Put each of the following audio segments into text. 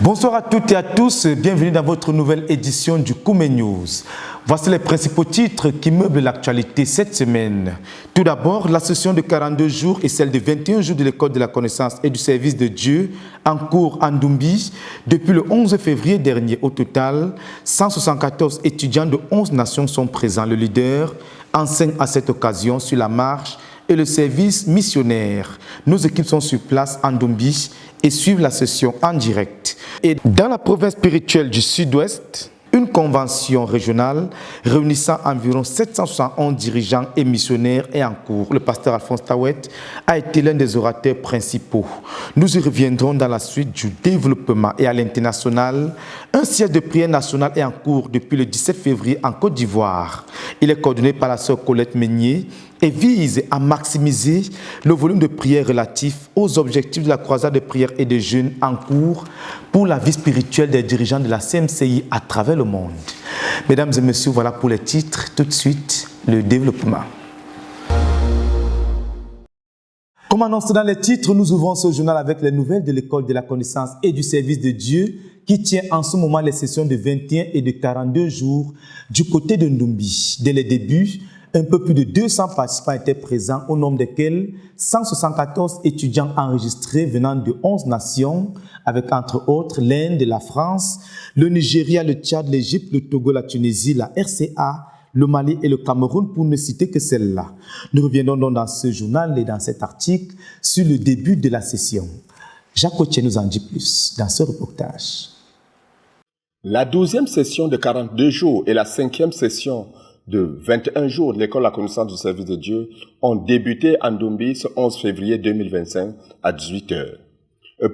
Bonsoir à toutes et à tous, bienvenue dans votre nouvelle édition du Koumé News. Voici les principaux titres qui meublent l'actualité cette semaine. Tout d'abord, la session de 42 jours et celle de 21 jours de l'École de la connaissance et du service de Dieu en cours en Ndoumbi depuis le 11 février dernier. Au total, 174 étudiants de 11 nations sont présents. Le leader enseigne à cette occasion sur la marche et le service missionnaire. Nos équipes sont sur place en Ndoumbi et suivent la session en direct. Et dans la province spirituelle du Sud-Ouest, une convention régionale réunissant environ 771 dirigeants et missionnaires est en cours. Le pasteur Alphonse Tawet a été l'un des orateurs principaux. Nous y reviendrons dans la suite du développement et à l'international. Un siège de prière nationale est en cours depuis le 17 février en Côte d'Ivoire. Il est coordonné par la sœur Colette Meunier et vise à maximiser le volume de prières relatif aux objectifs de la croisade de prière et de jeûne en cours pour la vie spirituelle des dirigeants de la CMCI à travers le monde. Mesdames et messieurs, voilà pour les titres. Tout de suite, le développement. Comme annoncé dans les titres, nous ouvrons ce journal avec les nouvelles de l'École de la connaissance et du service de Dieu qui tient en ce moment les sessions de 21 et de 42 jours du côté de Ndoumbi. Dès les débuts, un peu plus de 200 participants étaient présents, au nombre desquels 174 étudiants enregistrés venant de 11 nations, avec entre autres l'Inde, la France, le Nigeria, le Tchad, l'Égypte, le Togo, la Tunisie, la RCA, le Mali et le Cameroun, pour ne citer que celle-là. Nous reviendrons donc dans ce journal et dans cet article sur le début de la session. Jacques Otier nous en dit plus dans ce reportage. La 12e session de 42 jours et la 5e session de 21 jours de l'École de la connaissance du service de Dieu ont débuté en Ndoumbi ce 11 février 2025 à 18h.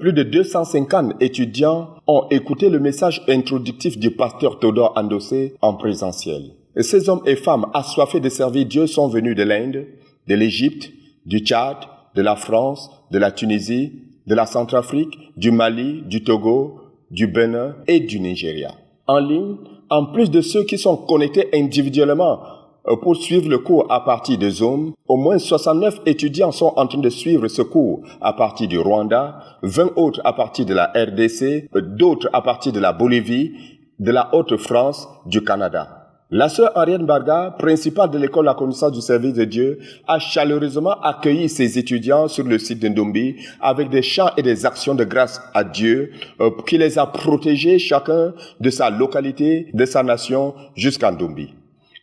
Plus de 250 étudiants ont écouté le message introductif du pasteur Théodore Andossé en présentiel. Et ces hommes et femmes assoiffés de servir Dieu sont venus de l'Inde, de l'Égypte, du Tchad, de la France, de la Tunisie, de la Centrafrique, du Mali, du Togo, du Bénin et du Nigeria. En ligne, en plus de ceux qui sont connectés individuellement pour suivre le cours à partir de Zoom, au moins 69 étudiants sont en train de suivre ce cours à partir du Rwanda, 20 autres à partir de la RDC, d'autres à partir de la Bolivie, de la Haute-France, du Canada. La sœur Ariane Barga, principale de l'École de la connaissance du service de Dieu, a chaleureusement accueilli ses étudiants sur le site de Ndoumbi avec des chants et des actions de grâce à Dieu qui les a protégés chacun de sa localité, de sa nation jusqu'à Ndoumbi.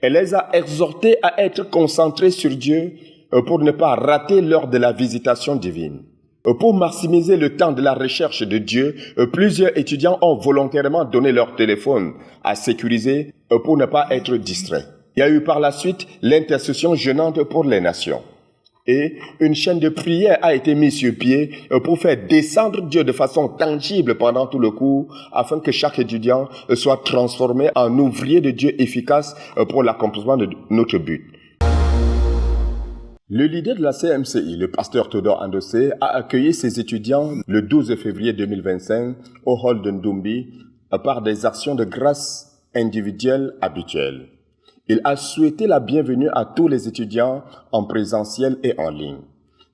Elle les a exhortés à être concentrés sur Dieu pour ne pas rater l'heure de la visitation divine. Pour maximiser le temps de la recherche de Dieu, plusieurs étudiants ont volontairement donné leur téléphone à sécuriser pour ne pas être distraits. Il y a eu par la suite l'intercession jeûnante pour les nations. Et une chaîne de prière a été mise sur pied pour faire descendre Dieu de façon tangible pendant tout le cours, afin que chaque étudiant soit transformé en ouvrier de Dieu efficace pour l'accomplissement de notre but. Le leader de la CMCI, le pasteur Théodore Andossé, a accueilli ses étudiants le 12 février 2025 au hall de Ndoumbi par des actions de grâce individuelles habituelles. Il a souhaité la bienvenue à tous les étudiants en présentiel et en ligne.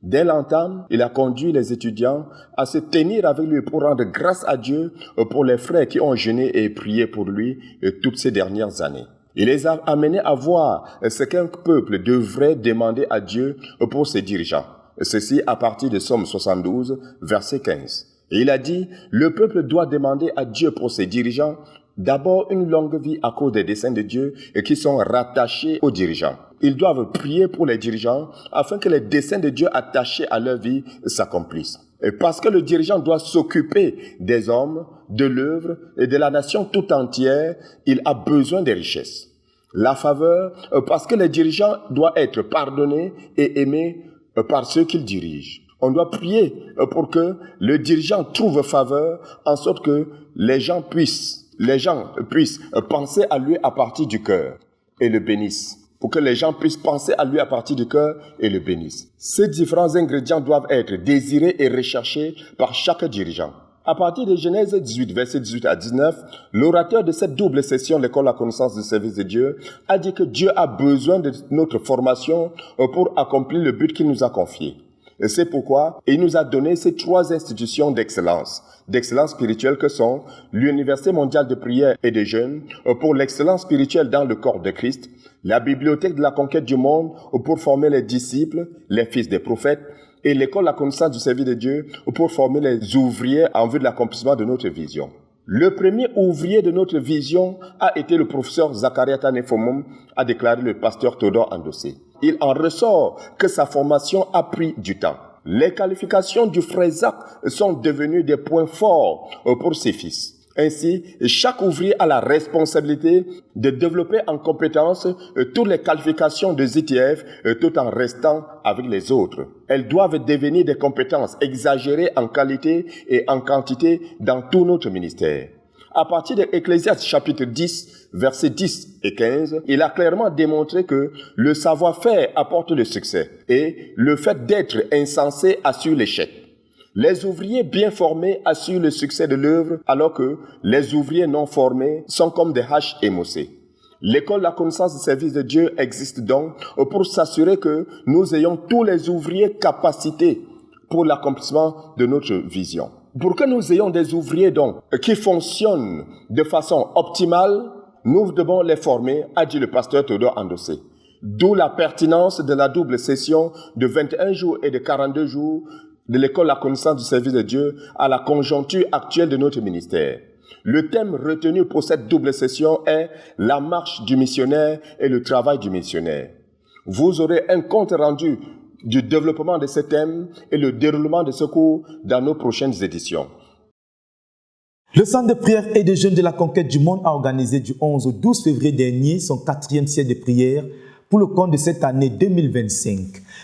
Dès l'entame, il a conduit les étudiants à se tenir avec lui pour rendre grâce à Dieu pour les frères qui ont jeûné et prié pour lui toutes ces dernières années. Il les a amenés à voir ce qu'un peuple devrait demander à Dieu pour ses dirigeants. Ceci à partir de Somme 72, verset 15. Et il a dit, le peuple doit demander à Dieu pour ses dirigeants d'abord une longue vie à cause des desseins de Dieu qui sont rattachés aux dirigeants. Ils doivent prier pour les dirigeants afin que les desseins de Dieu attachés à leur vie s'accomplissent. Et parce que le dirigeant doit s'occuper des hommes, de l'œuvre et de la nation tout entière, il a besoin des richesses. La faveur, parce que les dirigeants doivent être pardonnés et aimés par ceux qu'ils dirigent. On doit prier pour que le dirigeant trouve faveur, en sorte que les gens puissent penser à lui à partir du cœur et le bénissent. Pour que les gens puissent penser à lui à partir du cœur et le bénissent. Ces différents ingrédients doivent être désirés et recherchés par chaque dirigeant. À partir de Genèse 18, verset 18 à 19, l'orateur de cette double session de l'École de la connaissance du service de Dieu a dit que Dieu a besoin de notre formation pour accomplir le but qu'il nous a confié. Et c'est pourquoi il nous a donné ces 3 institutions d'excellence spirituelle que sont l'Université mondiale de prière et de jeûne pour l'excellence spirituelle dans le corps de Christ, la Bibliothèque de la conquête du monde pour former les disciples, les fils des prophètes, et l'école de la connaissance du service de Dieu pour former les ouvriers en vue de l'accomplissement de notre vision. Le premier ouvrier de notre vision a été le professeur Zachariah Tanefomum, a déclaré le pasteur Théodore Andossé. Il en ressort que sa formation a pris du temps. Les qualifications du frère Zach sont devenues des points forts pour ses fils. Ainsi, chaque ouvrier a la responsabilité de développer en compétence toutes les qualifications de ZTF tout en restant avec les autres. Elles doivent devenir des compétences exagérées en qualité et en quantité dans tout notre ministère. À partir de Ecclésiaste chapitre 10, versets 10 et 15, il a clairement démontré que le savoir-faire apporte le succès et le fait d'être insensé assure l'échec. Les ouvriers bien formés assurent le succès de l'œuvre, alors que les ouvriers non formés sont comme des haches émoussées. L'école de la connaissance du service de Dieu existe donc pour s'assurer que nous ayons tous les ouvriers capacités pour l'accomplissement de notre vision. Pour que nous ayons des ouvriers donc qui fonctionnent de façon optimale, nous devons les former, a dit le pasteur Théodore Andossé. D'où la pertinence de la double session de 21 jours et de 42 jours de l'école de la connaissance du service de Dieu à la conjoncture actuelle de notre ministère. Le thème retenu pour cette double session est la marche du missionnaire et le travail du missionnaire. Vous aurez un compte rendu du développement de ce thème et le déroulement de ce cours dans nos prochaines éditions. Le Centre de prière et de jeûne de la conquête du monde a organisé du 11 au 12 février dernier son 4e siècle de prière pour le compte de cette année 2025.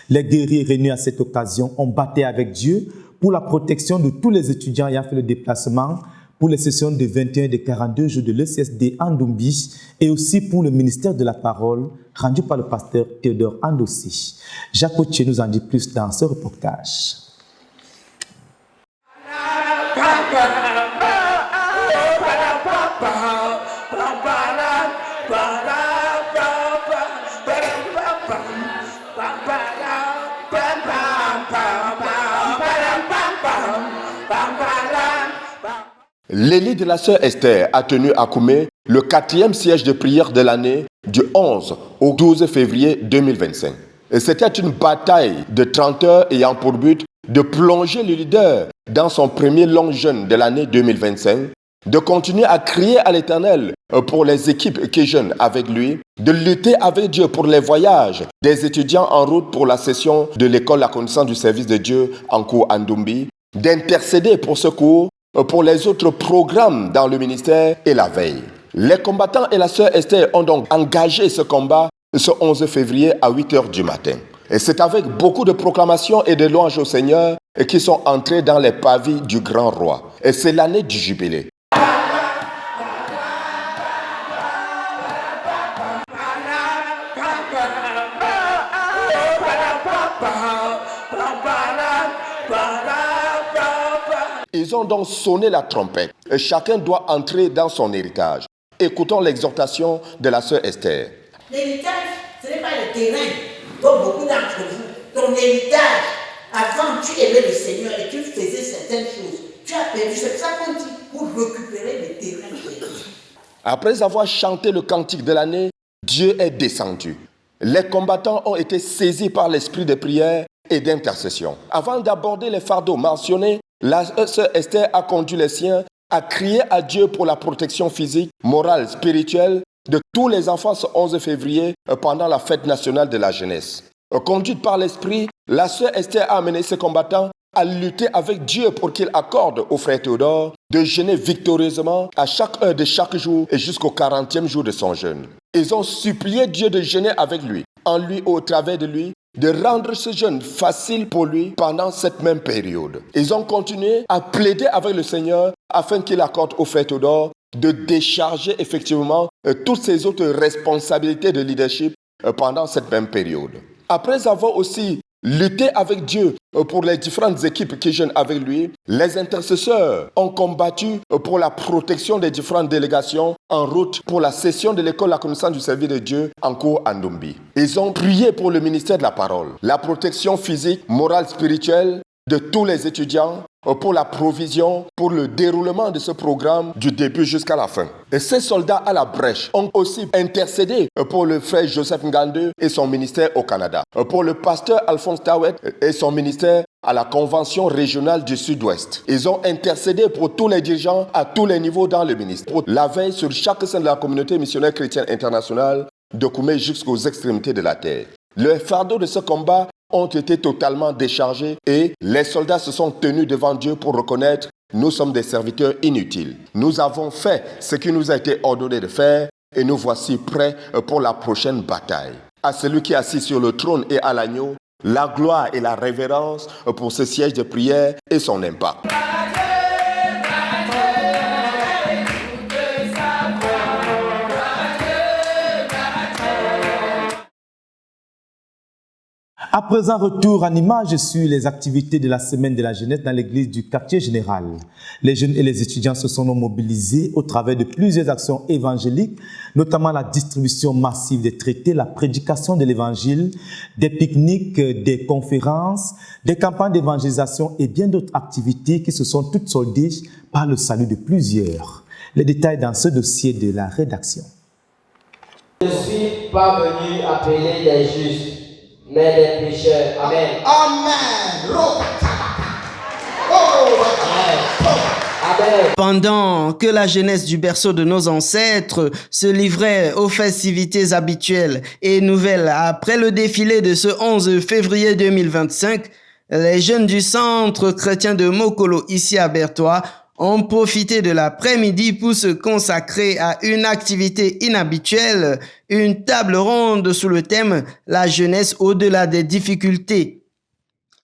Les guerriers réunis à cette occasion ont battu avec Dieu pour la protection de tous les étudiants ayant fait le déplacement pour les sessions de 21 et de 42 jours de l'ECSD Andombi et aussi pour le ministère de la parole rendu par le pasteur Théodore Andossé. Jacques Otier nous en dit plus dans ce reportage. L'élite de la sœur Esther a tenu à Koumé le 4e siège de prière de l'année du 11 au 12 février 2025. Et c'était une bataille de 30 heures ayant pour but de plonger le leader dans son premier long jeûne de l'année 2025, de continuer à crier à l'Éternel pour les équipes qui jeûnent avec lui, de lutter avec Dieu pour les voyages des étudiants en route pour la session de l'école de la connaissance du service de Dieu en cours Andombi, d'intercéder pour ce cours, pour les autres programmes dans le ministère et la veille. Les combattants et la sœur Esther ont donc engagé ce combat ce 11 février à 8 h du matin. Et c'est avec beaucoup de proclamations et de louanges au Seigneur qui sont entrés dans les pavis du grand roi. Et c'est l'année du jubilé. Ils ont donc sonné la trompette et chacun doit entrer dans son héritage. Écoutons l'exhortation de la sœur Esther. L'héritage, ce n'est pas le terrain, comme beaucoup d'entre vous. Ton héritage, avant tu aimais le Seigneur et tu faisais certaines choses. Tu as perdu, c'est ça qu'on dit, pour récupérer le terrain perdu. Après avoir chanté le cantique de l'année, Dieu est descendu. Les combattants ont été saisis par l'esprit de prière et d'intercession. Avant d'aborder les fardeaux mentionnés, la sœur Esther a conduit les siens à crier à Dieu pour la protection physique, morale, spirituelle de tous les enfants ce 11 février pendant la fête nationale de la jeunesse. Conduite par l'esprit, la sœur Esther a amené ses combattants à lutter avec Dieu pour qu'il accorde au frère Théodore de jeûner victorieusement à chaque heure de chaque jour et jusqu'au 40e jour de son jeûne. Ils ont supplié Dieu de jeûner avec lui, en lui ou au travers de lui, de rendre ce jeûne facile pour lui pendant cette même période. Ils ont continué à plaider avec le Seigneur afin qu'il accorde au frère Théodore de décharger effectivement toutes ses autres responsabilités de leadership pendant cette même période. Après avoir aussi lutter avec Dieu pour les différentes équipes qui jeûnent avec lui. Les intercesseurs ont combattu pour la protection des différentes délégations en route pour la session de l'école La Connaissance du Service de Dieu en cours à Ndombi. Ils ont prié pour le ministère de la parole, la protection physique, morale, spirituelle de tous les étudiants, pour la provision, pour le déroulement de ce programme du début jusqu'à la fin. Et ces soldats à la brèche ont aussi intercédé pour le frère Joseph Ngande et son ministère au Canada, pour le pasteur Alphonse Tawet et son ministère à la Convention régionale du Sud-Ouest. Ils ont intercédé pour tous les dirigeants à tous les niveaux dans le ministère, pour la veille sur chaque sein de la communauté missionnaire chrétienne internationale de Koumé jusqu'aux extrémités de la terre. Le fardeau de ce combat ont été totalement déchargés et les soldats se sont tenus devant Dieu pour reconnaître « Nous sommes des serviteurs inutiles. Nous avons fait ce qui nous a été ordonné de faire et nous voici prêts pour la prochaine bataille. » À celui qui est assis sur le trône et à l'agneau, la gloire et la révérence pour ce siège de prière et son impact. À présent, retour en image sur les activités de la semaine de la jeunesse dans l'église du quartier général. Les jeunes et les étudiants se sont mobilisés au travers de plusieurs actions évangéliques, notamment la distribution massive des traités, la prédication de l'évangile, des pique-niques, des conférences, des campagnes d'évangélisation et bien d'autres activités qui se sont toutes soldées par le salut de plusieurs. Les détails dans ce dossier de la rédaction. Je ne suis pas venu appeler les justes, mais des pécheurs. Amen. Amen. Amen. Pendant que la jeunesse du berceau de nos ancêtres se livrait aux festivités habituelles et nouvelles après le défilé de ce 11 février 2025, les jeunes du centre chrétien de Mokolo, ici à Bertois, ont profité de l'après-midi pour se consacrer à une activité inhabituelle, une table ronde sous le thème « La jeunesse au-delà des difficultés ».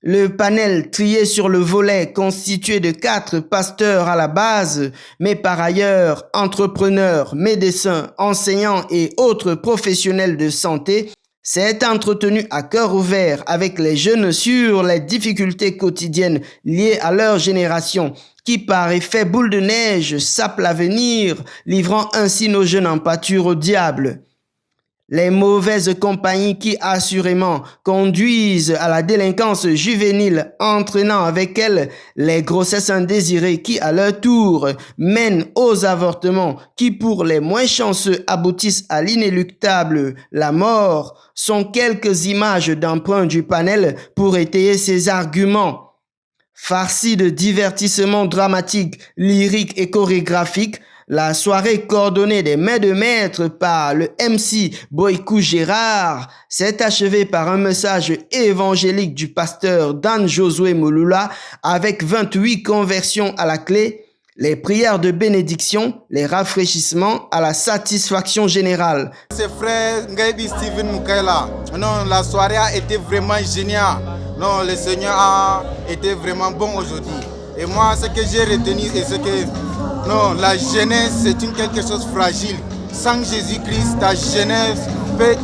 Le panel trié sur le volet, constitué de 4 pasteurs à la base, mais par ailleurs entrepreneurs, médecins, enseignants et autres professionnels de santé, s'est entretenu à cœur ouvert avec les jeunes sur les difficultés quotidiennes liées à leur génération, qui par effet boule de neige sape l'avenir, livrant ainsi nos jeunes en pâture au diable. Les mauvaises compagnies qui assurément conduisent à la délinquance juvénile, entraînant avec elles les grossesses indésirées qui à leur tour mènent aux avortements qui pour les moins chanceux aboutissent à l'inéluctable, la mort, sont quelques images d'emprunt du panel pour étayer ces arguments. Farci de divertissements dramatiques, lyriques et chorégraphiques, la soirée coordonnée des mains de maître par le MC Boykou Gérard s'est achevée par un message évangélique du pasteur Dan Josué Mouloula avec 28 conversions à la clé, les prières de bénédiction, les rafraîchissements à la satisfaction générale. C'est frère Ngaïbi Steven Moukaila. Non, la soirée a été vraiment géniale. Non, le Seigneur a été vraiment bon aujourd'hui. Et moi, ce que j'ai retenu, c'est que non, la jeunesse, c'est quelque chose de fragile. Sans Jésus-Christ, ta jeunesse,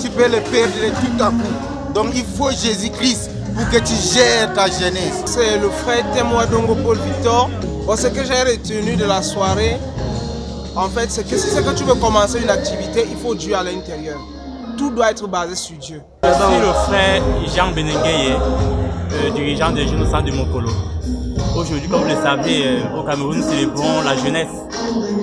tu peux le perdre tout à coup. Donc il faut Jésus-Christ pour que tu gères ta jeunesse. C'est le frère témoin Dongo Paul Victor. Bon, ce que j'ai retenu de la soirée, en fait, c'est que si c'est que tu veux commencer une activité, il faut Dieu à l'intérieur. Tout doit être basé sur Dieu. Je suis le frère Jean Benengeye, dirigeant des jeunes au centre de Mokolo. Aujourd'hui, comme vous le savez, au Cameroun, nous célébrons la jeunesse.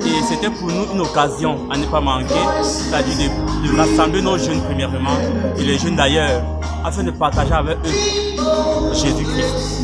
Et c'était pour nous une occasion à ne pas manquer, c'est-à-dire de rassembler nos jeunes premièrement, et les jeunes d'ailleurs, afin de partager avec eux Jésus-Christ.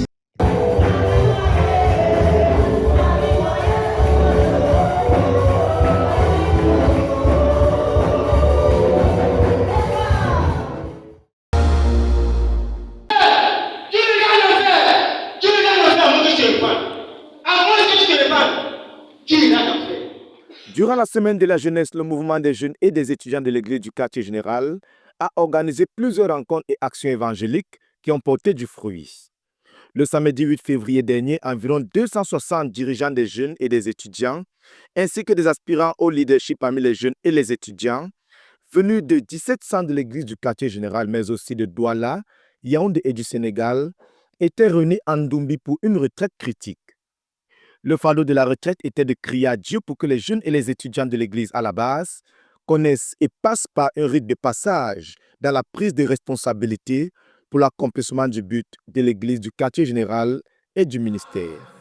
Durant la semaine de la jeunesse, le mouvement des jeunes et des étudiants de l'église du quartier général a organisé plusieurs rencontres et actions évangéliques qui ont porté du fruit. Le samedi 8 février dernier, environ 260 dirigeants des jeunes et des étudiants, ainsi que des aspirants au leadership parmi les jeunes et les étudiants, venus de 17 centres de l'église du quartier général, mais aussi de Douala, Yaoundé et du Sénégal étaient réunis en Ndoumbie pour une retraite critique. Le fardeau de la retraite était de crier à Dieu pour que les jeunes et les étudiants de l'Église à la base connaissent et passent par un rite de passage dans la prise de responsabilité pour l'accomplissement du but de l'Église du quartier général et du ministère.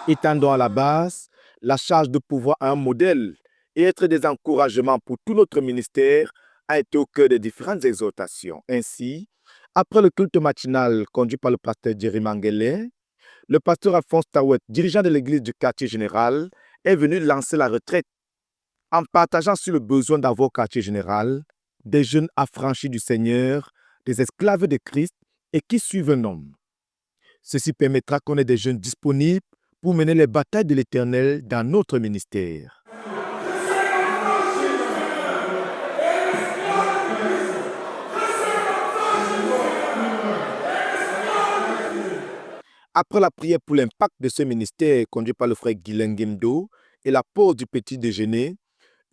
Étendons à la base la charge de pouvoir à un modèle et être des encouragements pour tout notre ministère a été au cœur des différentes exhortations. Ainsi, après le culte matinal conduit par le pasteur Jerry Mangele, le pasteur Alphonse Tawet, dirigeant de l'église du quartier général, est venu lancer la retraite en partageant sur le besoin d'avoir au quartier général des jeunes affranchis du Seigneur, des esclaves de Christ et qui suivent un homme. Ceci permettra qu'on ait des jeunes disponibles pour mener les batailles de l'Éternel dans notre ministère. Après la prière pour l'impact de ce ministère conduit par le frère Guylain Guimdo et la pause du petit déjeuner,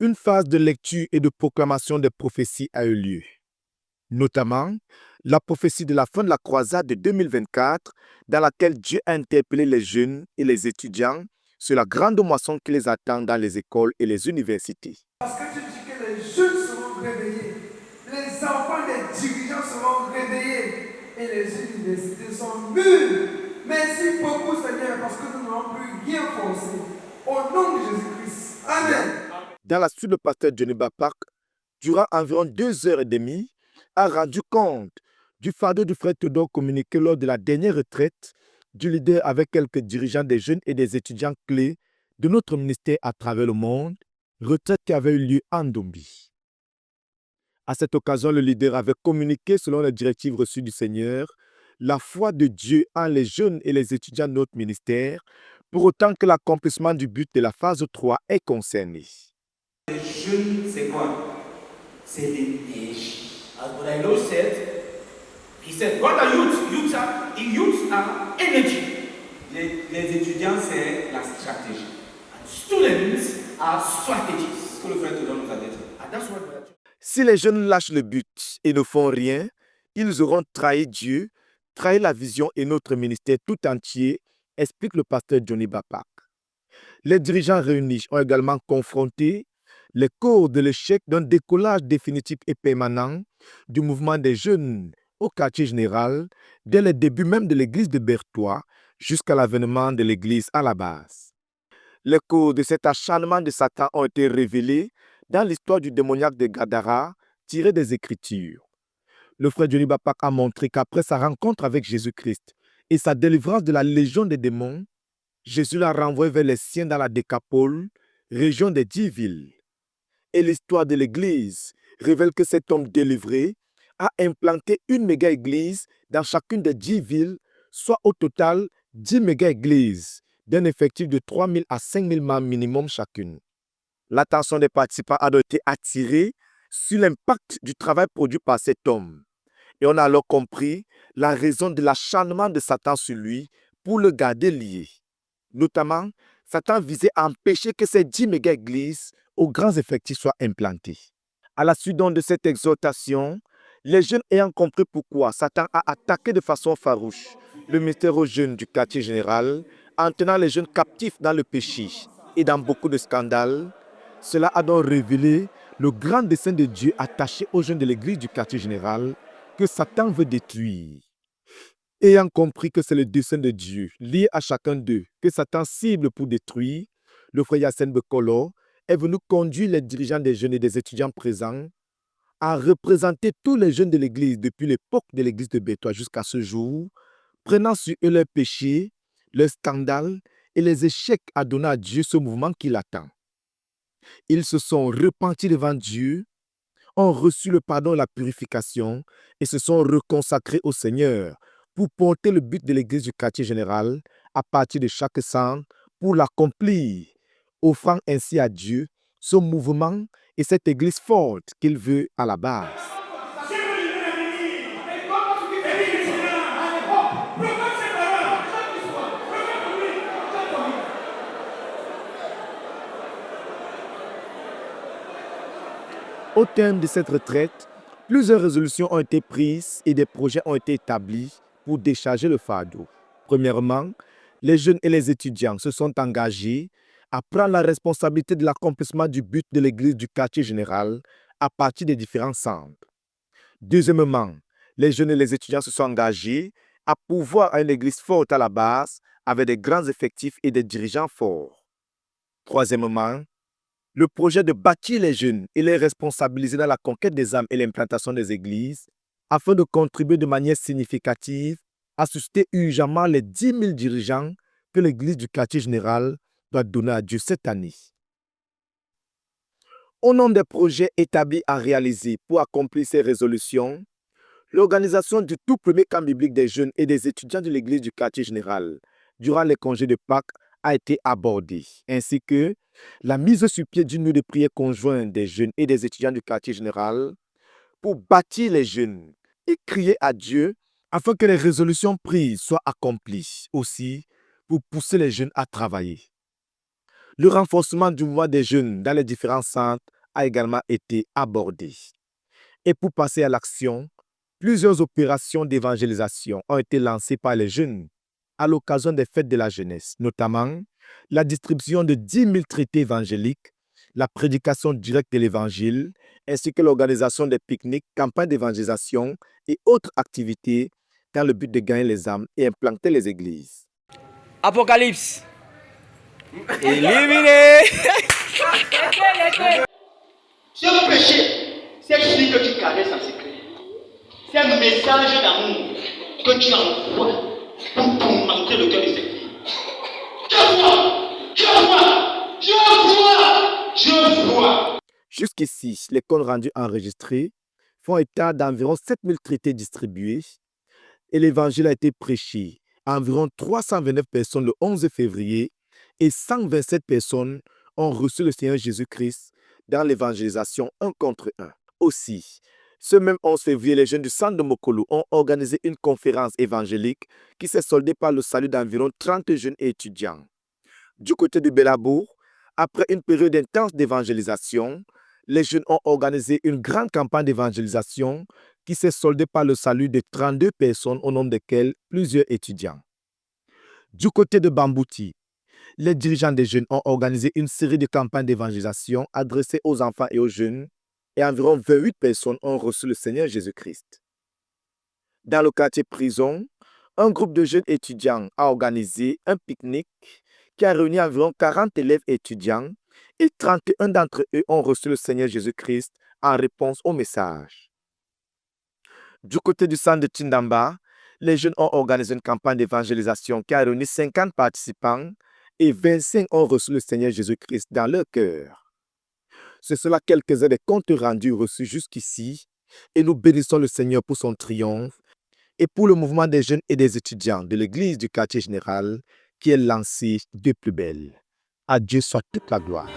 une phase de lecture et de proclamation des prophéties a eu lieu. Notamment, la prophétie de la fin de la croisade de 2024, dans laquelle Dieu a interpellé les jeunes et les étudiants sur la grande moisson qui les attend dans les écoles et les universités. Parce que tu dis que les jeunes seront réveillés, les enfants des dirigeants seront réveillés et les universités sont mûres. Merci beaucoup Seigneur parce que nous n'avons plus rien forcé. Au nom de Jésus-Christ. Amen. Dans la suite, le pasteur Johnny Bapak, durant environ 2h30, a rendu compte du fardeau du frère Théodore communiqué lors de la dernière retraite du leader avec quelques dirigeants des jeunes et des étudiants clés de notre ministère à travers le monde, retraite qui avait eu lieu en Ndoumbie. À cette occasion, le leader avait communiqué selon les directives reçues du Seigneur la foi de Dieu en les jeunes et les étudiants de notre ministère, pour autant que l'accomplissement du but de la phase 3 est concerné. Les jeunes, c'est quoi? C'est l'énergie. As Bonailo said, he said, what are youth? Youths are energy. Les étudiants, c'est la stratégie. And students are strategies. Ce que le frère te donne nous a dit. And that's what we are doing. Si les jeunes lâchent le but et ne font rien, ils auront trahi Dieu, trahi la vision et notre ministère tout entier, explique le pasteur Johnny Bapak. Les dirigeants réunis ont également confronté les causes de l'échec d'un décollage définitif et permanent du mouvement des jeunes au quartier général, dès les débuts même de l'église de Berthois jusqu'à l'avènement de l'église à la base. Les causes de cet acharnement de Satan ont été révélées dans l'histoire du démoniaque de Gadara tirée des Écritures. Le frère Johnny Bapak a montré qu'après sa rencontre avec Jésus-Christ et sa délivrance de la légion des démons, Jésus l'a renvoyé vers les siens dans la Décapole, région des 10 villes. Et l'histoire de l'Église révèle que cet homme délivré a implanté une méga-église dans chacune des 10 villes, soit au total 10 méga-églises, d'un effectif de 3 000 à 5 000 membres minimum chacune. L'attention des participants a été attirée sur l'impact du travail produit par cet homme. Et on a alors compris la raison de l'acharnement de Satan sur lui pour le garder lié. Notamment, Satan visait à empêcher que ces 10 méga-églises aux grands effectifs soient implantées. À la suite donc de cette exhortation, les jeunes ayant compris pourquoi Satan a attaqué de façon farouche le ministère aux jeunes du quartier général en tenant les jeunes captifs dans le péché et dans beaucoup de scandales, cela a donc révélé le grand dessein de Dieu attaché aux jeunes de l'église du quartier général que Satan veut détruire. Ayant compris que c'est le dessein de Dieu, lié à chacun d'eux, que Satan cible pour détruire, le frère Yassine Bekolo est venu conduire les dirigeants des jeunes et des étudiants présents à représenter tous les jeunes de l'église depuis l'époque de l'église de Berthois jusqu'à ce jour, prenant sur eux leurs péchés, leurs scandales et les échecs à donner à Dieu ce mouvement qui l'attend. Ils se sont repentis devant Dieu, ont reçu le pardon et la purification et se sont reconsacrés au Seigneur pour porter le but de l'église du quartier général à partir de chaque centre pour l'accomplir, offrant ainsi à Dieu ce mouvement et cette église forte qu'il veut à la base. Au terme de cette retraite, plusieurs résolutions ont été prises et des projets ont été établis pour décharger le fardeau. Premièrement, les jeunes et les étudiants se sont engagés à prendre la responsabilité de l'accomplissement du but de l'église du quartier général à partir des différents centres. Deuxièmement, les jeunes et les étudiants se sont engagés à pourvoir à une église forte à la base avec des grands effectifs et des dirigeants forts. Troisièmement, le projet de bâtir les jeunes et les responsabiliser dans la conquête des âmes et l'implantation des églises afin de contribuer de manière significative à susciter urgemment les 10 000 dirigeants que l'église du quartier général doit donner à Dieu cette année. Au nom des projets établis à réaliser pour accomplir ces résolutions, l'organisation du tout premier camp biblique des jeunes et des étudiants de l'église du quartier général durant les congés de Pâques a été abordée, ainsi que la mise sur pied d'une nuit de prière conjointe des jeunes et des étudiants du quartier général pour bâtir les jeunes et crier à Dieu afin que les résolutions prises soient accomplies, aussi pour pousser les jeunes à travailler. Le renforcement du mouvement des jeunes dans les différents centres a également été abordé. Et pour passer à l'action, plusieurs opérations d'évangélisation ont été lancées par les jeunes à l'occasion des fêtes de la jeunesse, notamment la distribution de 10 000 traités évangéliques, la prédication directe de l'évangile, ainsi que l'organisation des pique-niques, campagnes d'évangélisation et autres activités dans le but de gagner les âmes et implanter les églises. Apocalypse. Éliminé. Ce péché, c'est celui que tu caresses en secret. C'est un message d'amour que tu envoies pour tourmenter le cœur de cette fille. Je vois. Jusqu'ici, les comptes rendus enregistrés font état d'environ 7 000 traités distribués et l'évangile a été prêché à environ 329 personnes le 11 février et 127 personnes ont reçu le Seigneur Jésus-Christ dans l'évangélisation 1 contre 1. Aussi, ce même 11 février, les jeunes du centre de Mokolo ont organisé une conférence évangélique qui s'est soldée par le salut d'environ 30 jeunes et étudiants. Du côté de Belabour, après une période intense d'évangélisation, les jeunes ont organisé une grande campagne d'évangélisation qui s'est soldée par le salut de 32 personnes, au nombre desquelles plusieurs étudiants. Du côté de Bambouti, les dirigeants des jeunes ont organisé une série de campagnes d'évangélisation adressées aux enfants et aux jeunes, et environ 28 personnes ont reçu le Seigneur Jésus-Christ. Dans le quartier prison, un groupe de jeunes étudiants a organisé un pique-nique qui a réuni environ 40 élèves étudiants et 31 d'entre eux ont reçu le Seigneur Jésus-Christ en réponse au message. Du côté du centre de Tindamba, les jeunes ont organisé une campagne d'évangélisation qui a réuni 50 participants et 25 ont reçu le Seigneur Jésus-Christ dans leur cœur. C'est cela quelques-uns des comptes rendus reçus jusqu'ici et nous bénissons le Seigneur pour son triomphe et pour le mouvement des jeunes et des étudiants de l'église du quartier général qui est lancé de plus belle. À Dieu soit toute la gloire.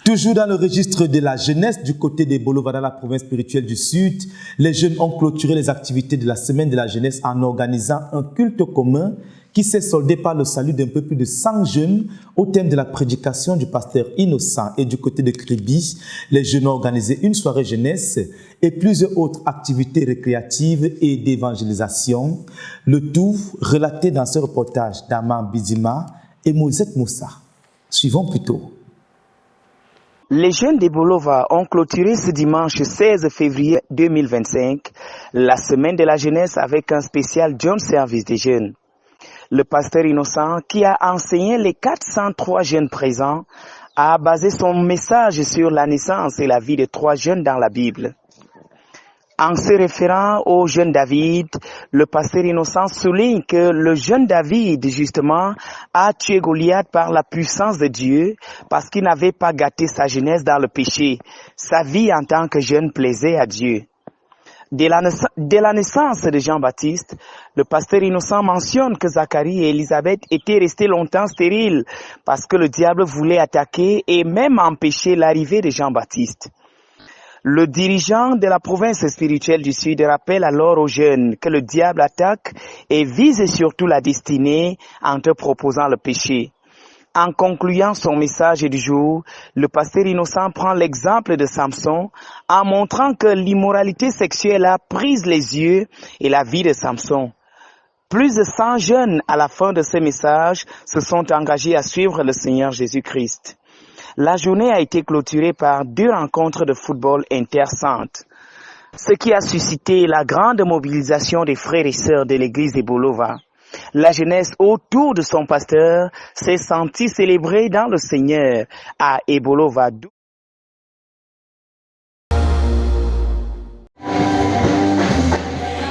Toujours dans le registre de la jeunesse, du côté des Bolova dans la province spirituelle du Sud, les jeunes ont clôturé les activités de la semaine de la jeunesse en organisant un culte commun qui s'est soldé par le salut d'un peu plus de 100 jeunes au thème de la prédication du pasteur Innocent. Et du côté de Kribi, les jeunes ont organisé une soirée jeunesse et plusieurs autres activités récréatives et d'évangélisation. Le tout relaté dans ce reportage d'Aman Bidima et Mouzette Moussa. Suivons plutôt. Les jeunes de Bolova ont clôturé ce dimanche 16 février 2025 la semaine de la jeunesse avec un spécial John Service des jeunes. Le pasteur Innocent, qui a enseigné les 403 jeunes présents, a basé son message sur la naissance et la vie de 3 jeunes dans la Bible. En se référant au jeune David, le pasteur Innocent souligne que le jeune David, justement, a tué Goliath par la puissance de Dieu parce qu'il n'avait pas gâté sa jeunesse dans le péché. Sa vie en tant que jeune plaisait à Dieu. Dès la naissance de Jean-Baptiste, le pasteur Innocent mentionne que Zacharie et Élisabeth étaient restés longtemps stériles parce que le diable voulait attaquer et même empêcher l'arrivée de Jean-Baptiste. Le dirigeant de la province spirituelle du Sud rappelle alors aux jeunes que le diable attaque et vise surtout la destinée en te proposant le péché. En concluant son message du jour, le pasteur Innocent prend l'exemple de Samson en montrant que l'immoralité sexuelle a pris les yeux et la vie de Samson. Plus de 100 jeunes à la fin de ce message se sont engagés à suivre le Seigneur Jésus-Christ. La journée a été clôturée par 2 rencontres de football intercentes, ce qui a suscité la grande mobilisation des frères et sœurs de l'église de Bolova. La jeunesse autour de son pasteur s'est sentie célébrée dans le Seigneur à Ebolova.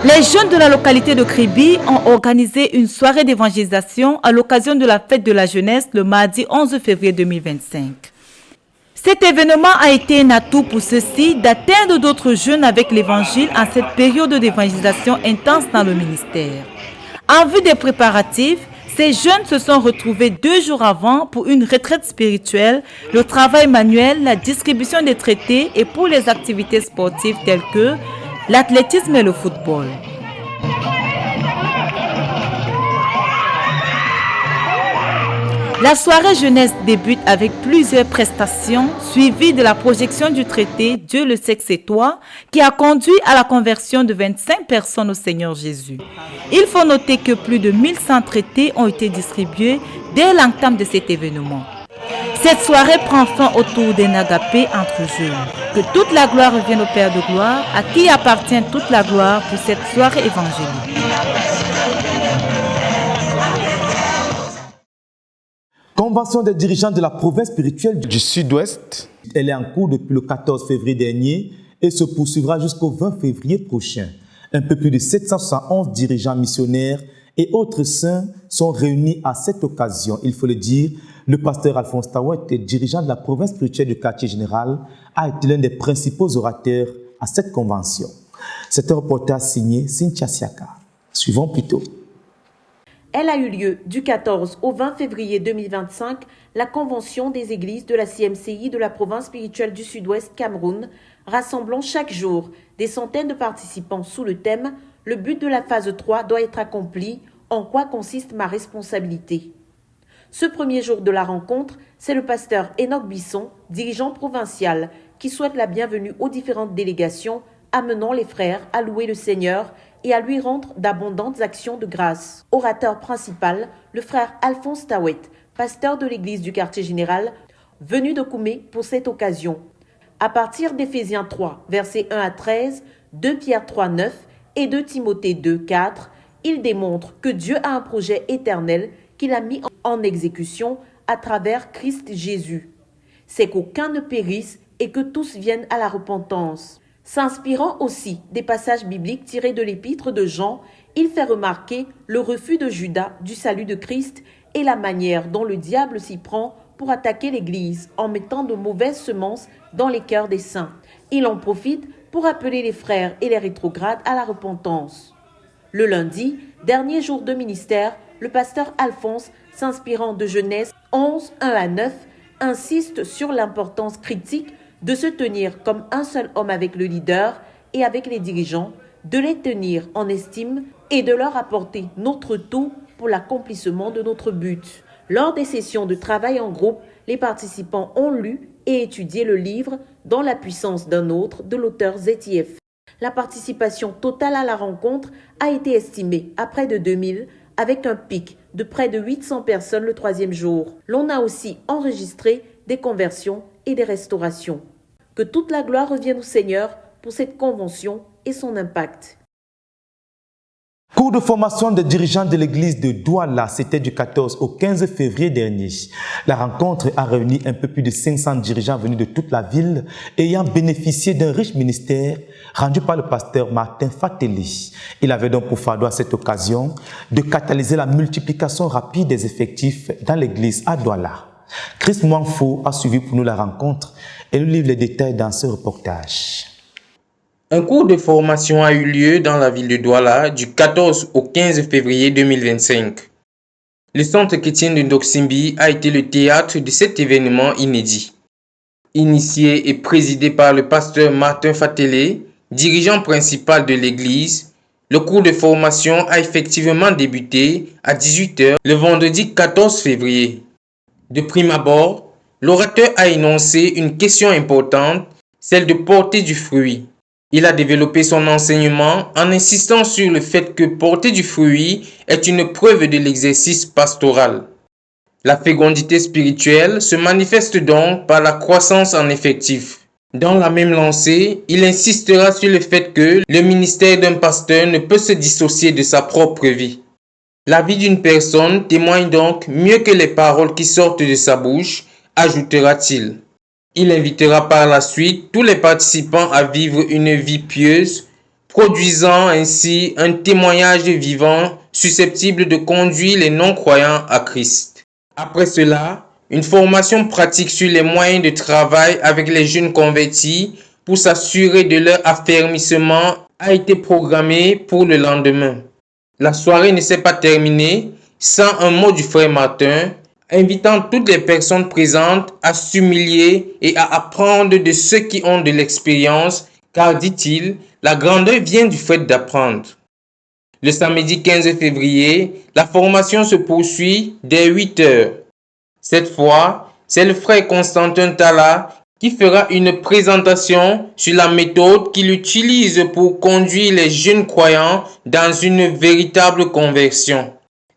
Les jeunes de la localité de Kribi ont organisé une soirée d'évangélisation à l'occasion de la fête de la jeunesse le mardi 11 février 2025. Cet événement a été un atout pour ceux-ci d'atteindre d'autres jeunes avec l'évangile en cette période d'évangélisation intense dans le ministère. En vue des préparatifs, ces jeunes se sont retrouvés 2 jours avant pour une retraite spirituelle, le travail manuel, la distribution des traités et pour les activités sportives telles que l'athlétisme et le football. La soirée jeunesse débute avec plusieurs prestations suivies de la projection du traité Dieu le sait que c'est toi qui a conduit à la conversion de 25 personnes au Seigneur Jésus. Il faut noter que plus de 1100 traités ont été distribués dès l'entame de cet événement. Cette soirée prend fin autour d'un agapé entre jeunes. Que toute la gloire revienne au Père de gloire, à qui appartient toute la gloire pour cette soirée évangélique. Convention des dirigeants de la province spirituelle du Sud-Ouest. Elle est en cours depuis le 14 février dernier et se poursuivra jusqu'au 20 février prochain. Un peu plus de 771 dirigeants missionnaires et autres saints sont réunis à cette occasion. Il faut le dire, le pasteur Alphonse Tawet, dirigeant de la province spirituelle du quartier général, a été l'un des principaux orateurs à cette convention. C'est un reportage signé Cynthia Siaka. Suivons plutôt. Elle a eu lieu du 14 au 20 février 2025, la convention des églises de la CMCI de la province spirituelle du Sud-Ouest Cameroun, rassemblant chaque jour des centaines de participants sous le thème « Le but de la phase 3 doit être accompli, en quoi consiste ma responsabilité ?» Ce premier jour de la rencontre, c'est le pasteur Enoch Bisson, dirigeant provincial, qui souhaite la bienvenue aux différentes délégations, amenant les frères à louer le Seigneur et à lui rendre d'abondantes actions de grâce. Orateur principal, le frère Alphonse Tawet, pasteur de l'église du quartier général, venu de Koumé pour cette occasion. À partir d'Éphésiens 3, versets 1 à 13, 2 Pierre 3, 9 et 2 Timothée 2, 4, il démontre que Dieu a un projet éternel qu'il a mis en exécution à travers Christ Jésus. C'est qu'aucun ne périsse et que tous viennent à la repentance. S'inspirant aussi des passages bibliques tirés de l'épître de Jean, il fait remarquer le refus de Judas du salut de Christ et la manière dont le diable s'y prend pour attaquer l'Église en mettant de mauvaises semences dans les cœurs des saints. Il en profite pour appeler les frères et les rétrogrades à la repentance. Le lundi, dernier jour de ministère, le pasteur Alphonse, s'inspirant de Genèse 11, 1 à 9, insiste sur l'importance critique de se tenir comme un seul homme avec le leader et avec les dirigeants, de les tenir en estime et de leur apporter notre tout pour l'accomplissement de notre but. Lors des sessions de travail en groupe, les participants ont lu et étudié le livre « Dans la puissance d'un autre » de l'auteur ZTF. La participation totale à la rencontre a été estimée à près de 2000, avec un pic de près de 800 personnes le 3e jour. L'on a aussi enregistré des conversions et des restaurations. Que toute la gloire revienne au Seigneur pour cette convention et son impact. Cours de formation des dirigeants de l'église de Douala, c'était du 14 au 15 février dernier. La rencontre a réuni un peu plus de 500 dirigeants venus de toute la ville, ayant bénéficié d'un riche ministère rendu par le pasteur Martin Fateli. Il avait donc pour fardeau à cette occasion de catalyser la multiplication rapide des effectifs dans l'église à Douala. Chris Mwanfo a suivi pour nous la rencontre et nous livre les détails dans ce reportage. Un cours de formation a eu lieu dans la ville de Douala du 14 au 15 février 2025. Le centre chrétien de Ndoksimbi a été le théâtre de cet événement inédit. Initié et présidé par le pasteur Martin Fatélé, dirigeant principal de l'église, le cours de formation a effectivement débuté à 18 h le vendredi 14 février. De prime abord, l'orateur a énoncé une question importante, celle de porter du fruit. Il a développé son enseignement en insistant sur le fait que porter du fruit est une preuve de l'exercice pastoral. La fécondité spirituelle se manifeste donc par la croissance en effectif. Dans la même lancée, il insistera sur le fait que le ministère d'un pasteur ne peut se dissocier de sa propre vie. La vie d'une personne témoigne donc mieux que les paroles qui sortent de sa bouche, ajoutera-t-il. Il invitera par la suite tous les participants à vivre une vie pieuse, produisant ainsi un témoignage vivant susceptible de conduire les non-croyants à Christ. Après cela, une formation pratique sur les moyens de travail avec les jeunes convertis pour s'assurer de leur affermissement a été programmée pour le lendemain. La soirée ne s'est pas terminée sans un mot du frère Martin, invitant toutes les personnes présentes à s'humilier et à apprendre de ceux qui ont de l'expérience, car, dit-il, la grandeur vient du fait d'apprendre. Le samedi 15 février, la formation se poursuit dès 8 h. Cette fois, c'est le frère Constantin Tala qui fera une présentation sur la méthode qu'il utilise pour conduire les jeunes croyants dans une véritable conversion.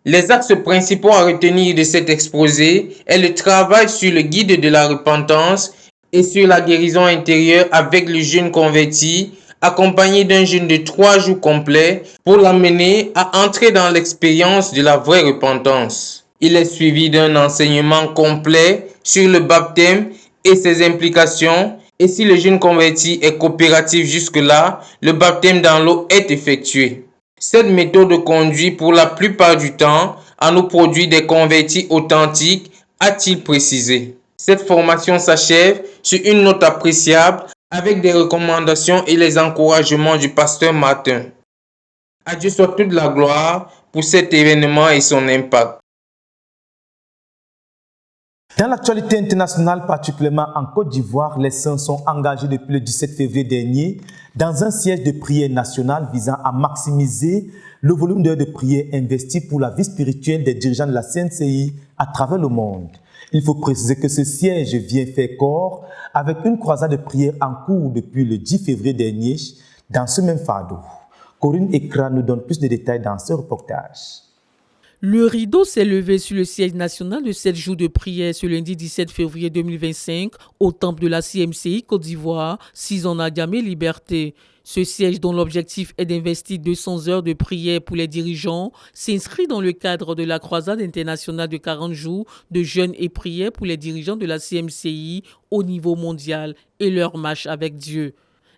Les axes principaux à retenir de cet exposé est le travail sur le guide de la repentance et sur la guérison intérieure avec le jeune converti, accompagné d'un jeûne de 3 jours complets pour l'amener à entrer dans l'expérience de la vraie repentance. Il est suivi d'un enseignement complet sur le baptême et ses implications, et si le jeune converti est coopératif jusque-là, le baptême dans l'eau est effectué. Cette méthode conduit pour la plupart du temps à nous produire des convertis authentiques, a-t-il précisé. Cette formation s'achève sur une note appréciable avec des recommandations et les encouragements du pasteur Martin. À Dieu soit toute la gloire pour cet événement et son impact. Dans l'actualité internationale, particulièrement en Côte d'Ivoire, les saints sont engagés depuis le 17 février dernier dans un siège de prière nationale visant à maximiser le volume d'heures de prière investies pour la vie spirituelle des dirigeants de la CNCI à travers le monde. Il faut préciser que ce siège vient faire corps avec une croisade de prière en cours depuis le 10 février dernier dans ce même fardeau. Corinne Ekra nous donne plus de détails dans ce reportage. Le rideau s'est levé sur le siège national de 7 jours de prière ce lundi 17 février 2025 au temple de la CMCI Côte d'Ivoire, 6 ans à Diamé Liberté. Ce siège, dont l'objectif est d'investir 200 heures de prière pour les dirigeants, s'inscrit dans le cadre de la croisade internationale de 40 jours de jeûne et prière pour les dirigeants de la CMCI au niveau mondial et leur marche avec Dieu.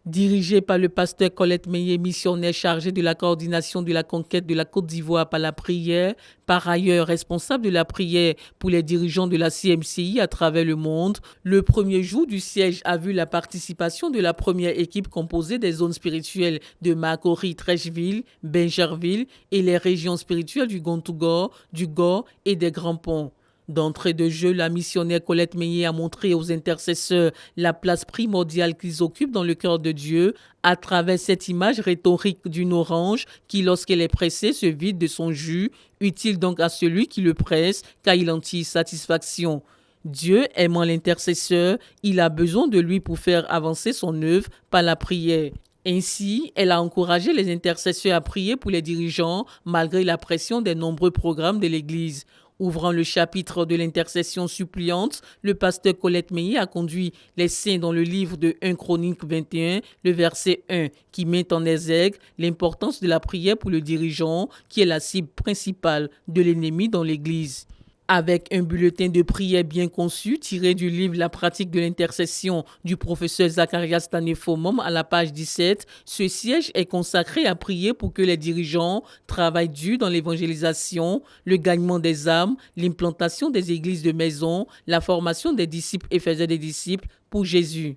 Dirigé par le pasteur Colette Meillet, missionnaire chargé de la coordination de la conquête de la Côte d'Ivoire par la prière, par ailleurs responsable de la prière pour les dirigeants de la CMCI à travers le monde, le premier jour du siège a vu la participation de la première équipe composée des zones spirituelles de Makori, Trècheville, Benjerville et les régions spirituelles du Gontougo, du Go et des Grands Ponts. D'entrée de jeu, la missionnaire Colette Meillet a montré aux intercesseurs la place primordiale qu'ils occupent dans le cœur de Dieu à travers cette image rhétorique d'une orange qui, lorsqu'elle est pressée, se vide de son jus, utile donc à celui qui le presse car il en tire satisfaction. Dieu aimant l'intercesseur, il a besoin de lui pour faire avancer son œuvre par la prière. Ainsi, elle a encouragé les intercesseurs à prier pour les dirigeants malgré la pression des nombreux programmes de l'Église. Ouvrant le chapitre de l'intercession suppliante, le pasteur Colette Meillet a conduit les saints dans le livre de 1 Chronique 21, le verset 1, qui met en exergue l'importance de la prière pour le dirigeant, qui est la cible principale de l'ennemi dans l'Église. Avec un bulletin de prière bien conçu tiré du livre La pratique de l'intercession du professeur Zacharias Tanefomom à la page 17, ce siège est consacré à prier pour que les dirigeants travaillent dur dans l'évangélisation, le gagnement des âmes, l'implantation des églises de maison, la formation des disciples et faisait des disciples pour Jésus.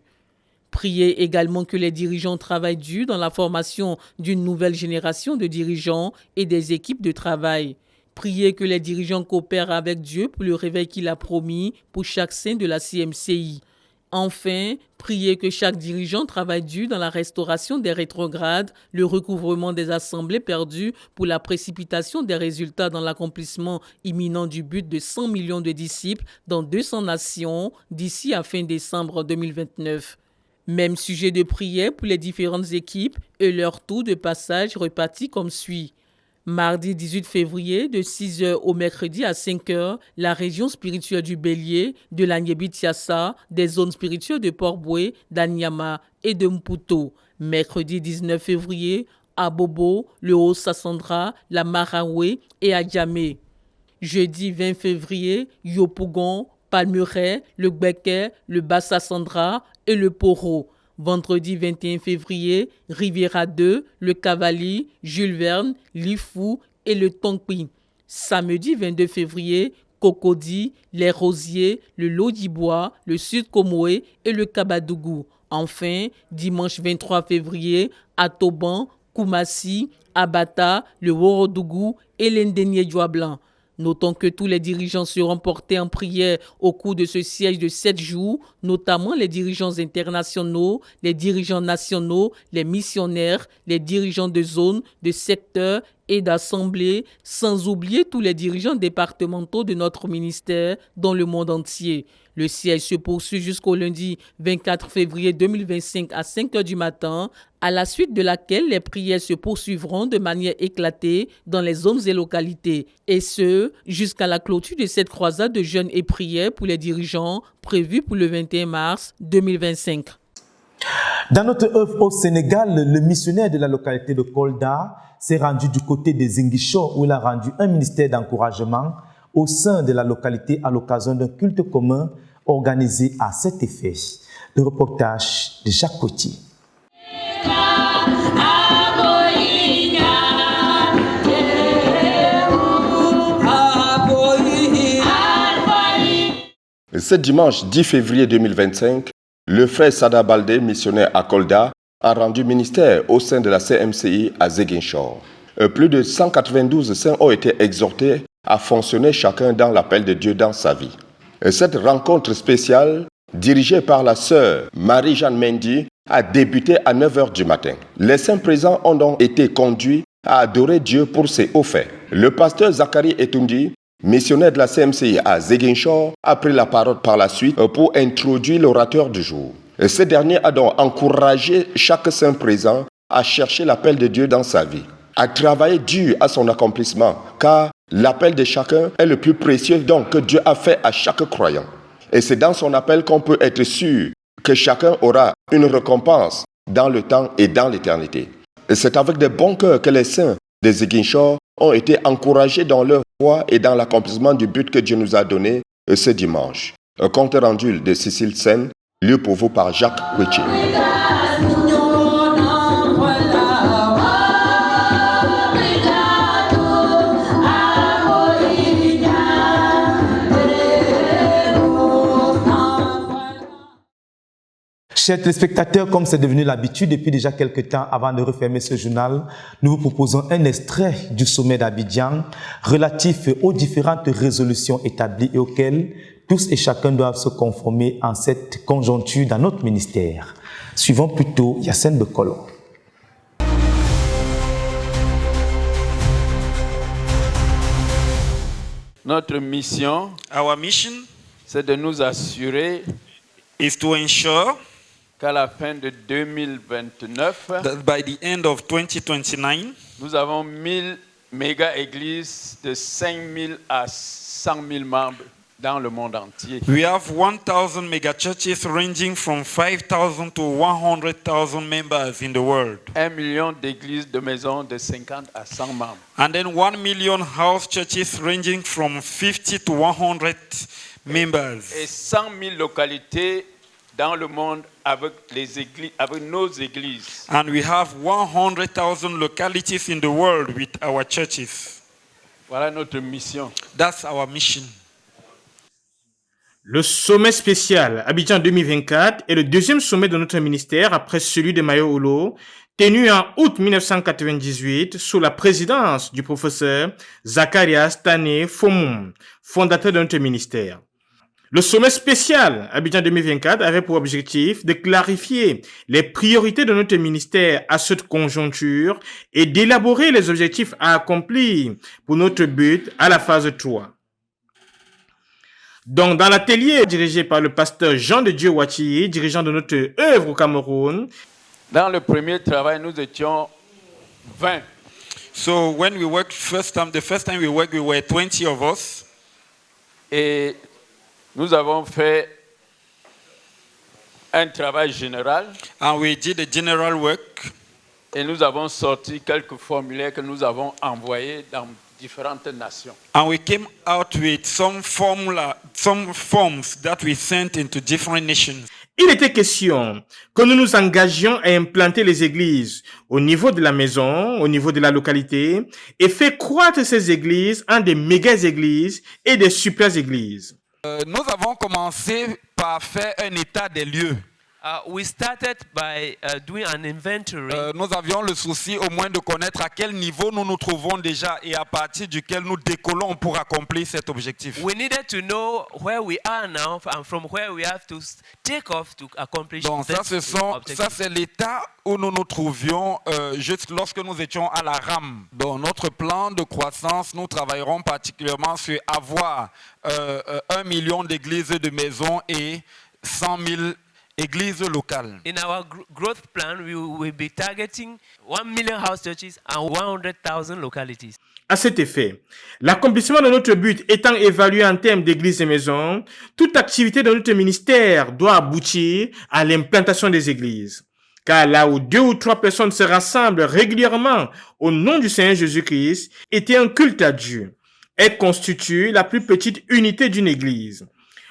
Prier également que les dirigeants travaillent dur dans la formation d'une nouvelle génération de dirigeants et des équipes de travail. Prier que les dirigeants coopèrent avec Dieu pour le réveil qu'il a promis pour chaque saint de la CMCI. Enfin, prier que chaque dirigeant travaille dur dans la restauration des rétrogrades, le recouvrement des assemblées perdues pour la précipitation des résultats dans l'accomplissement imminent du but de 100 millions de disciples dans 200 nations d'ici à fin décembre 2029. Même sujet de prière pour les différentes équipes et leur tour de passage reparti comme suit. Mardi 18 février, de 6h au mercredi à 5h, la région spirituelle du Bélier, de la Nyébi-Tiassa, des zones spirituelles de Port-Boué, d'Anyama et de Mputo. Mercredi 19 février, à Bobo, le Haut-Sassandra, la Maraoué et à Djamé. Jeudi 20 février, Yopougon, Palmeraie, le Gbeke, le Bas-Sassandra et le Poro. Vendredi 21 février, Riviera 2, le Cavali, Jules Verne, Lifou et le Tongpi. Samedi 22 février, Cocody, les Rosiers, le Lodibois, le Sud Comoé et le Kabadougou. Enfin, dimanche 23 février, Atoban, Koumassi, Abata, le Worodougou et l'Indénié Blanc. Notons que tous les dirigeants seront portés en prière au cours de ce siège de 7 jours, notamment les dirigeants internationaux, les dirigeants nationaux, les missionnaires, les dirigeants de zones, de secteurs et d'assemblées, sans oublier tous les dirigeants départementaux de notre ministère dans le monde entier. Le siège se poursuit jusqu'au lundi 24 février 2025 à 5h du matin, à la suite de laquelle les prières se poursuivront de manière éclatée dans les zones et localités, et ce, jusqu'à la clôture de cette croisade de jeûne et prières pour les dirigeants prévue pour le 21 mars 2025. Dans notre œuvre au Sénégal, le missionnaire de la localité de Kolda s'est rendu du côté des Ziguinchor où il a rendu un ministère d'encouragement au sein de la localité à l'occasion d'un culte commun organisé à cet effet. Le reportage de Jacques Coty. Ce dimanche 10 février 2025, le frère Sada Baldé, missionnaire à Kolda, a rendu ministère au sein de la CMCI à Ziguinchor. Plus de 192 saints ont été exhortés à fonctionner chacun dans l'appel de Dieu dans sa vie. Cette rencontre spéciale, dirigée par la sœur Marie-Jeanne Mendy, a débuté à 9h du matin. Les saints présents ont donc été conduits à adorer Dieu pour ses hauts faits. Le pasteur Zachary Etundi, missionnaire de la CMCI à Ziguinchor, a pris la parole par la suite pour introduire l'orateur du jour. Ce dernier a donc encouragé chaque saint présent à chercher l'appel de Dieu dans sa vie, à travailler dur à son accomplissement, car l'appel de chacun est le plus précieux don que Dieu a fait à chaque croyant. Et c'est dans son appel qu'on peut être sûr que chacun aura une récompense dans le temps et dans l'éternité. Et c'est avec de bons cœurs que les saints de Ziguinchor ont été encouragés dans leur foi et dans l'accomplissement du but que Dieu nous a donné ce dimanche. Un compte rendu de Cécile Sen, lu pour vous par Jacques Coty. Chers téléspectateurs, comme c'est devenu l'habitude depuis déjà quelques temps, avant de refermer ce journal, nous vous proposons un extrait du sommet d'Abidjan relatif aux différentes résolutions établies et auxquelles tous et chacun doivent se conformer en cette conjoncture dans notre ministère. Suivons plutôt Yacine Bekolo. Notre mission, our mission, c'est de nous assurer is to ensure qu'à la fin de 2029, that by the end of 2029, nous avons 1000 méga-églises de 5000 à 100 000 membres dans le monde entier. We have 1,000 mega churches ranging from 5,000 to 100,000 members in the world. 1 million d'églises de maisons de 50 à 100 membres. And then 1 million house churches ranging from 50 to 100 members. Et 100 000 localités dans le monde avec les églises, avec nos églises. And we have 100,000 localities in the world with our churches. Voilà notre mission. That's our mission. Le sommet spécial Abidjan 2024 est le deuxième sommet de notre ministère après celui de Mayo-Olo, tenu en août 1998 sous la présidence du professeur Zacharias Tane Fomum, fondateur de notre ministère. Le sommet spécial Abidjan 2024 avait pour objectif de clarifier les priorités de notre ministère à cette conjoncture et d'élaborer les objectifs à accomplir pour notre but à la phase 3. Donc, dans l'atelier dirigé par le pasteur Jean de Dieu Wachi, dirigeant de notre œuvre au Cameroun, dans le premier travail, nous étions 20. So when we worked the first time we worked, we were 20 of us. Et nous avons fait un travail général. And we did a general work. Et nous avons sorti quelques formulaires que nous avons envoyés dans différentes nations. And we came out with some forms that we sent into different nations. Il était question que nous nous engagions à implanter les églises au niveau de la maison, au niveau de la localité, et faire croître ces églises en des méga-églises et des super-églises. Nous avons commencé par faire un état des lieux. We started by doing an inventory. Nous avions le souci au moins de connaître à quel niveau nous nous trouvons déjà et à partir duquel nous décollons pour accomplir cet objectif. We needed to know where we are now and from where we have to take off to accomplish. Donc ça c'est l'état où nous nous trouvions juste lorsque nous étions à la rame. Dans notre plan de croissance, nous travaillerons particulièrement sur avoir 1 million d'églises et de maisons et 100 000 églises locales. In our growth plan, we will be targeting 1 million house churches and 100,000 localities. À cet effet, l'accomplissement de notre but étant évalué en termes d'églises et maisons, toute activité de notre ministère doit aboutir à l'implantation des églises. Car là où 2 ou 3 personnes se rassemblent régulièrement au nom du Seigneur Jésus-Christ, était un culte à Dieu. Elle constitue la plus petite unité d'une église.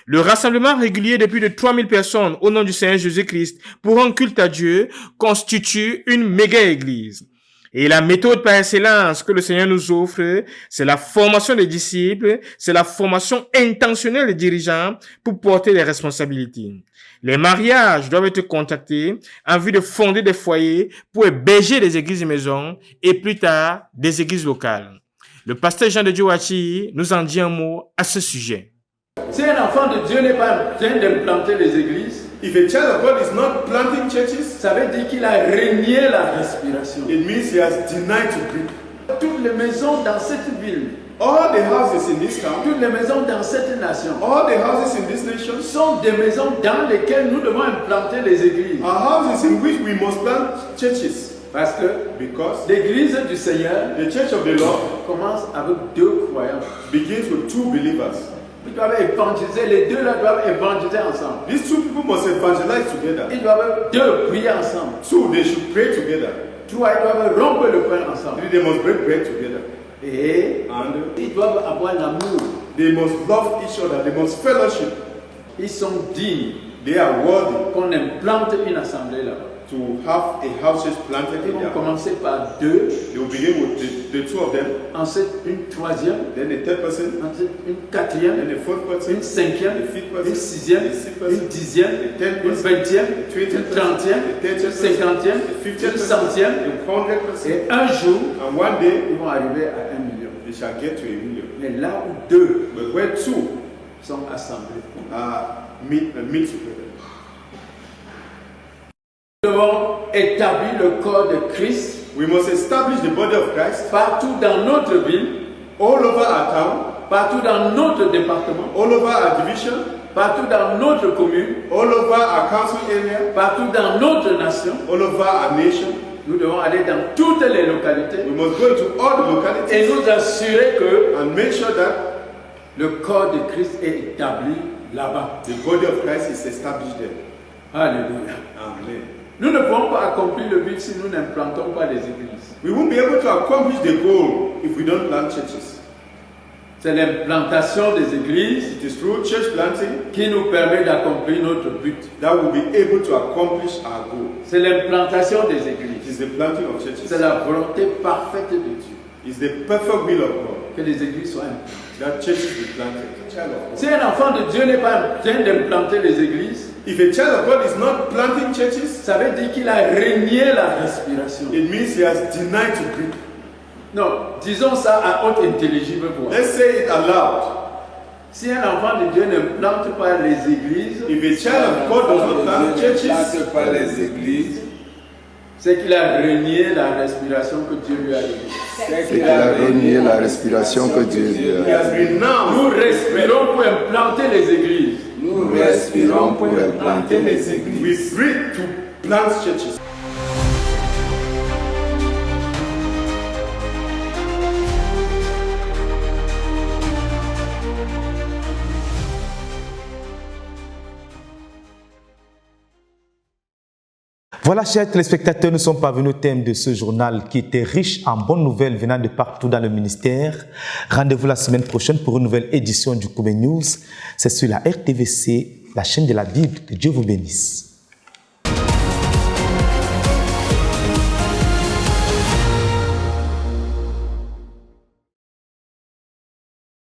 Le rassemblement régulier de plus de 3000 personnes au nom du Seigneur Jésus-Christ pour un culte à Dieu constitue une méga-église. Et la méthode par excellence que le Seigneur nous offre, c'est la formation des disciples, c'est la formation intentionnelle des dirigeants pour porter les responsabilités. Les mariages doivent être contactés en vue de fonder des foyers pour héberger des églises et maisons et plus tard des églises locales. Le pasteur Jean de Dieu Wachi nous en dit un mot à ce sujet. Si un enfant de Dieu n'est pas en train d'implanter les églises, if a child of God is not planting churches, ça veut dire qu'il a renié la respiration. It means he has denied to breathe. Toutes les maisons dans cette ville, all the houses in this town, toutes les maisons dans cette nation, all the houses in this nation, sont des maisons dans lesquelles nous devons implanter les églises. Are houses in which we must plant churches. Parce que l'église du Seigneur, the church of the Lord, commence avec 2 croyants. Begins with 2 believers. Ils doivent évangéliser, les deux là doivent évangéliser ensemble. These 2 people must evangelize together. Ils doivent 2 prier ensemble. 2, they should pray together. 3, ils doivent rompre le pain ensemble. 3, they must break bread together. Et ils doivent avoir l'amour. They must love each other. They must fellowship. Ils sont dignes. They are worthy. Qu'on implante une assemblée là-bas. To have a house planted. Ils vont commencer par 2. They will begin with the 2 of them. Ensuite une 3e. Then the 3rd person. Ensuite une 4e. Then the 4th person. Une 5e. The 5th person. Une 6e. Une 10e. The 10th person. Une 20e. Une 30e. Une 50e. Une 100e. Et un jour, and one day, ils vont arriver à 1 million. They shall get to 1 million. Mais là où 2 but where 2 sont assemblés, meet together. Nous devons établir le corps de Christ. We must establish the body of Christ partout dans notre ville, all over our town, partout dans notre département, all over our division, partout dans notre commune, all over our council area, partout dans notre nation, all over our nation. Nous devons aller dans toutes les localités. We must go to all the localities et nous assurer que and make sure that le corps de Christ est établi là-bas. The body of Christ is established there. Alléluia. Amen. Nous ne pouvons pas accomplir le but si nous n'implantons pas les églises. We won't be able to accomplish the goal if we don't plant churches. C'est l'implantation des églises It is through church planting qui nous permet d'accomplir notre but. That will be able to accomplish our goal. C'est l'implantation des églises. It is the planting of churches. C'est la volonté parfaite de Dieu. It's the perfect will of God. Que les églises soient implantées. That churches be planted. Si un enfant de Dieu n'est pas en train d'implanter les églises, if a child of God is not planting churches, ça veut dire qu'il a renié la respiration. It means he has denied to breathe. Non, disons ça à haute intelligible voix. Let's say it aloud. Si un enfant de Dieu ne plante pas les églises, if a child of God does not plant churches, pas les églises, c'est qu'il a renié la respiration que Dieu lui a donnée. C'est qu'il a renié la respiration que Dieu lui a donnée. Nous respirons pour implanter les églises. Nous respirons pour implanter les églises. We breathe to plant churches. Voilà, chers téléspectateurs, nous sommes parvenus au thème de ce journal qui était riche en bonnes nouvelles venant de partout dans le ministère. Rendez-vous la semaine prochaine pour une nouvelle édition du Koumé News. C'est sur la RTVC, la chaîne de la Bible. Que Dieu vous bénisse.